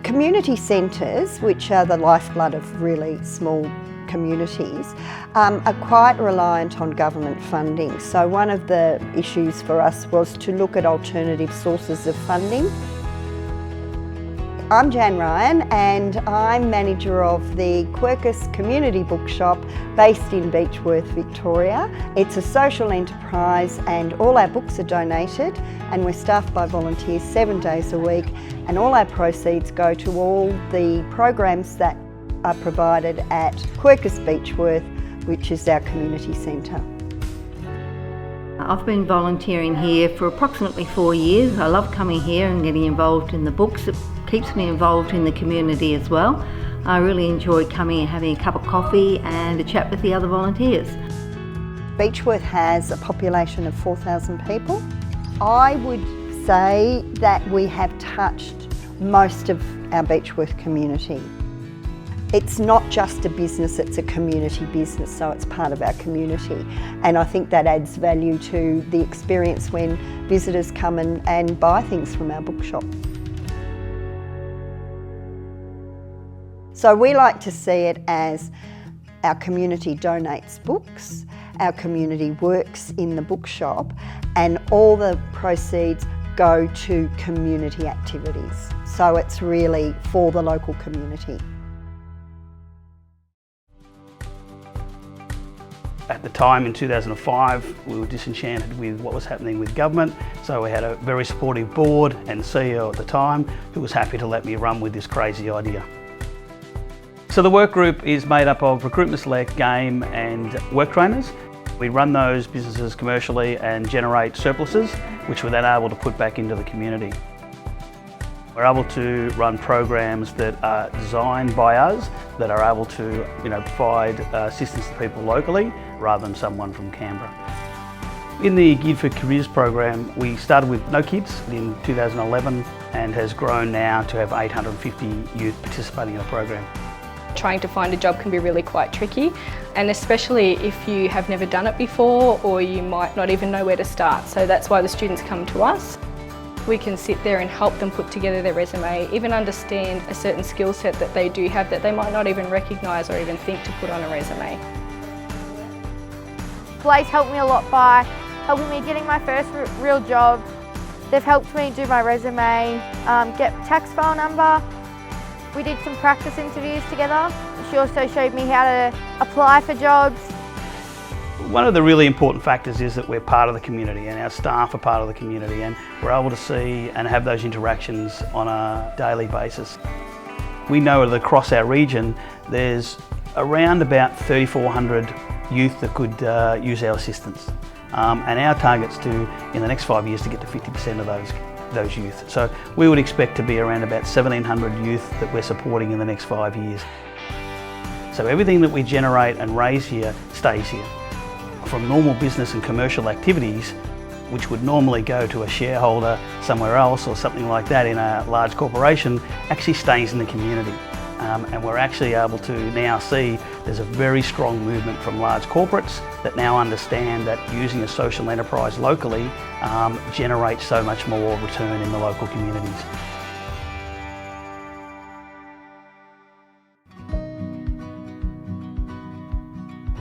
Community centres, which are the lifeblood of really small communities, are quite reliant on government funding. So one of the issues for us was to look at alternative sources of funding. I'm Jan Ryan and I'm manager of the Quercus Community Bookshop based in Beechworth, Victoria. It's a social enterprise and all our books are donated and we're staffed by volunteers 7 days a week, and all our proceeds go to all the programs that are provided at Quercus Beechworth, which is our community centre. I've been volunteering here for approximately 4 years. I love coming here and getting involved in the books. It keeps me involved in the community as well. I really enjoy coming and having a cup of coffee and a chat with the other volunteers. Beechworth has a population of 4,000 people. I would say that we have touched most of our Beechworth community. It's not just a business, it's a community business, so it's part of our community. And I think that adds value to the experience when visitors come and buy things from our bookshop. So we like to see it as our community donates books, our community works in the bookshop, and all the proceeds go to community activities. So it's really for the local community. At the time in 2005, we were disenchanted with what was happening with government, so we had a very supportive board and CEO at the time who was happy to let me run with this crazy idea. So the work group is made up of Recruitment Select, Game and work trainers. We run those businesses commercially and generate surpluses, which we're then able to put back into the community. We're able to run programs that are designed by us, that are able to provide assistance to people locally rather than someone from Canberra. In the Geared for Careers program, we started with no kids in 2011 and has grown now to have 850 youth participating in the program. Trying to find a job can be really quite tricky, and especially if you have never done it before or you might not even know where to start. So that's why the students come to us. We can sit there and help them put together their resume, even understand a certain skill set that they do have that they might not even recognise or even think to put on a resume. Blaze helped me a lot by helping me getting my first real job. They've helped me do my resume, get tax file number. We did some practice interviews together. She also showed me how to apply for jobs. One of the really important factors is that we're part of the community and our staff are part of the community, and we're able to see and have those interactions on a daily basis. We know that across our region there's around about 3,400 youth that could use our assistance, and our target's to, in the next 5 years, to get to 50% of those youth. So we would expect to be around about 1,700 youth that we're supporting in the next 5 years. So everything that we generate and raise here stays here. From normal business and commercial activities, which would normally go to a shareholder somewhere else or something like that in a large corporation, actually stays in the community. And we're actually able to now see there's a very strong movement from large corporates that now understand that using a social enterprise locally generates so much more return in the local communities.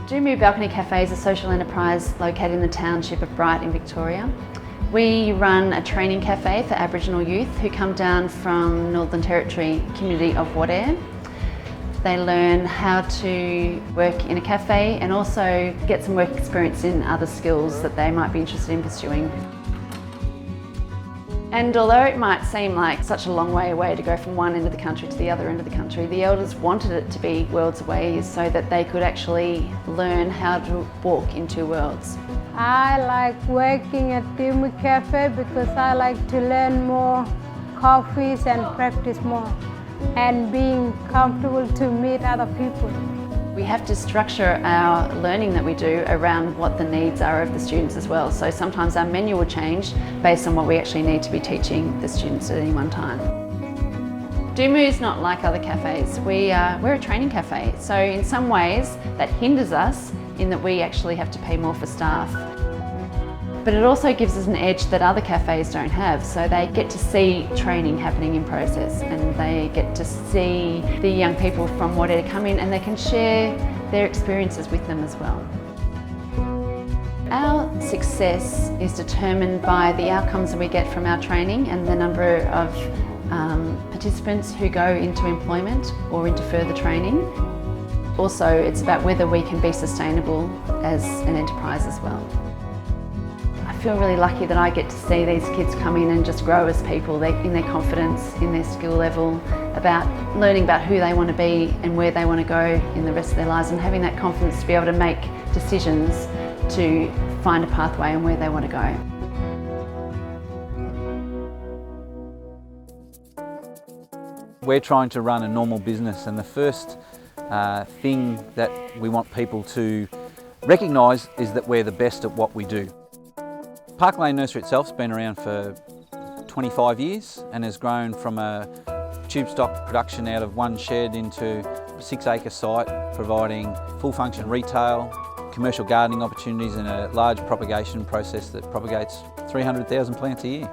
Do Move Balcony Cafe is a social enterprise located in the township of Bright in Victoria. We run a training cafe for Aboriginal youth who come down from Northern Territory community of Wadeye. They learn how to work in a cafe and also get some work experience in other skills that they might be interested in pursuing. And although it might seem like such a long way away to go from one end of the country to the other end of the country, the elders wanted it to be worlds away so that they could actually learn how to walk into worlds. I like working at Do Move Cafe because I like to learn more coffees and practice more, and being comfortable to meet other people. We have to structure our learning that we do around what the needs are of the students as well. So sometimes our menu will change based on what we actually need to be teaching the students at any one time. Do Move is not like other cafes. We're a training cafe, so in some ways that hinders us in that we actually have to pay more for staff. But it also gives us an edge that other cafes don't have, so they get to see training happening in process, and they get to see the young people from Wadera come in and they can share their experiences with them as well. Our success is determined by the outcomes that we get from our training and the number of participants who go into employment or into further training. Also, it's about whether we can be sustainable as an enterprise as well. I feel really lucky that I get to see these kids come in and just grow as people in their confidence, in their skill level, about learning about who they want to be and where they want to go in the rest of their lives, and having that confidence to be able to make decisions to find a pathway and where they want to go. We're trying to run a normal business, and the first thing that we want people to recognise is that we're the best at what we do. Park Lane Nursery itself has been around for 25 years and has grown from a tube stock production out of one shed into a 6-acre site, providing full function retail, commercial gardening opportunities and a large propagation process that propagates 300,000 plants a year.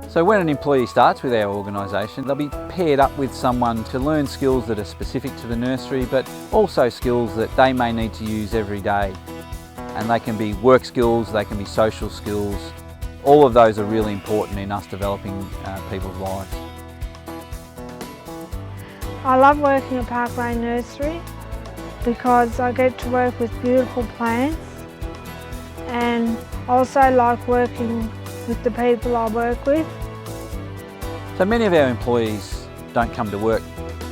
So when an employee starts with our organisation, they'll be paired up with someone to learn skills that are specific to the nursery, but also skills that they may need to use every day. And they can be work skills, they can be social skills. All of those are really important in us developing people's lives. I love working at Park Lane Nursery because I get to work with beautiful plants, and also like working with the people I work with. So many of our employees don't come to work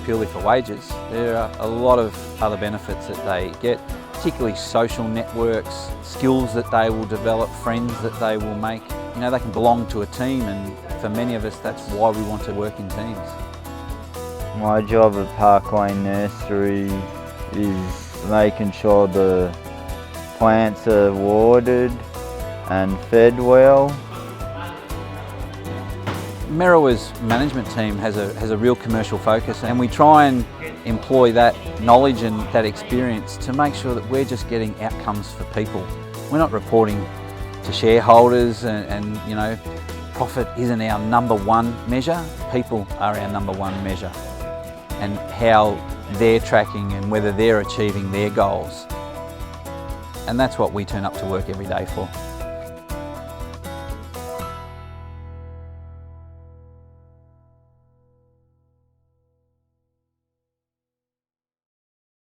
purely for wages. There are a lot of other benefits that they get, particularly social networks, skills that they will develop, friends that they will make. You know, they can belong to a team, and for many of us that's why we want to work in teams. My job at Park Lane Nursery is making sure the plants are watered and fed well. Merriwa's management team has a real commercial focus, and we try and employ that knowledge and that experience to make sure that we're just getting outcomes for people. We're not reporting to shareholders and you know, profit isn't our number one measure. People are our number one measure, and how they're tracking and whether they're achieving their goals. And that's what we turn up to work every day for.